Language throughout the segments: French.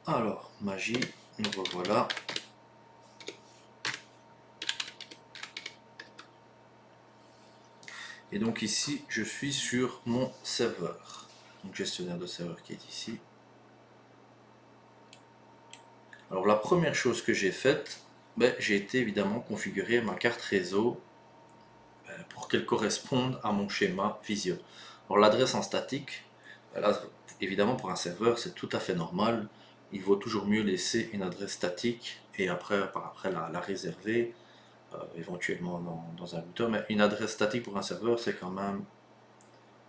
Alors, magie, nous revoilà. Et donc ici, je suis sur mon serveur. Donc gestionnaire de serveur qui est ici. Alors la première chose que j'ai faite, j'ai été évidemment configurer ma carte réseau pour qu'elle corresponde à mon schéma Visio. Alors l'adresse en statique, là, évidemment pour un serveur c'est tout à fait normal. Il vaut toujours mieux laisser une adresse statique et par après la réserver, éventuellement dans un routeur. Mais une adresse statique pour un serveur c'est quand même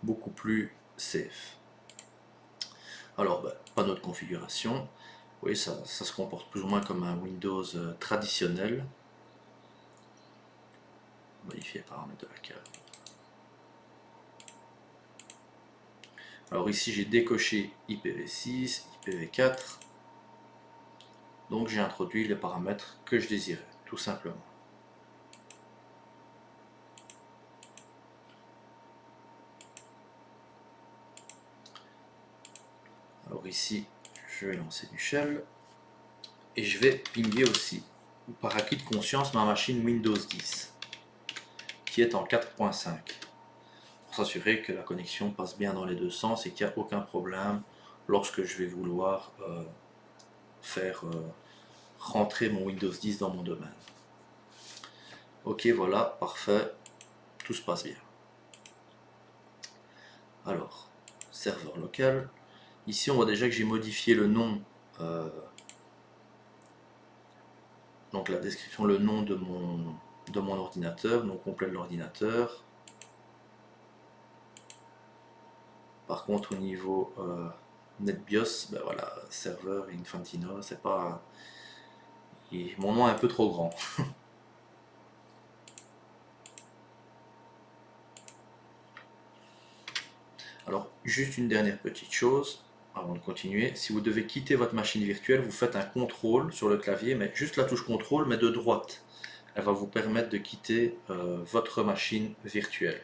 beaucoup plus safe. Alors panneau de configuration, vous voyez ça se comporte plus ou moins comme un Windows traditionnel. Modifier paramètres de la carte. Alors ici j'ai décoché IPv6, IPv4, donc j'ai introduit les paramètres que je désirais, tout simplement. Alors ici je vais lancer du shell et je vais pinguer aussi par acquis de conscience ma machine Windows 10 qui est en 4.5 pour s'assurer que la connexion passe bien dans les deux sens et qu'il n'y a aucun problème lorsque je vais vouloir faire rentrer mon Windows 10 dans mon domaine. Ok, voilà, parfait, tout se passe bien. Alors, serveur local. Ici, on voit déjà que j'ai modifié le nom, donc la description, le nom de mon ordinateur, nom complet de l'ordinateur. Par contre, au niveau NetBIOS, voilà, serveur Infantino, c'est pas. Mon nom est un peu trop grand. Alors, juste une dernière petite chose avant de continuer. Si vous devez quitter votre machine virtuelle, vous faites un contrôle sur le clavier, mais juste la touche contrôle, mais de droite. Elle va vous permettre de quitter votre machine virtuelle.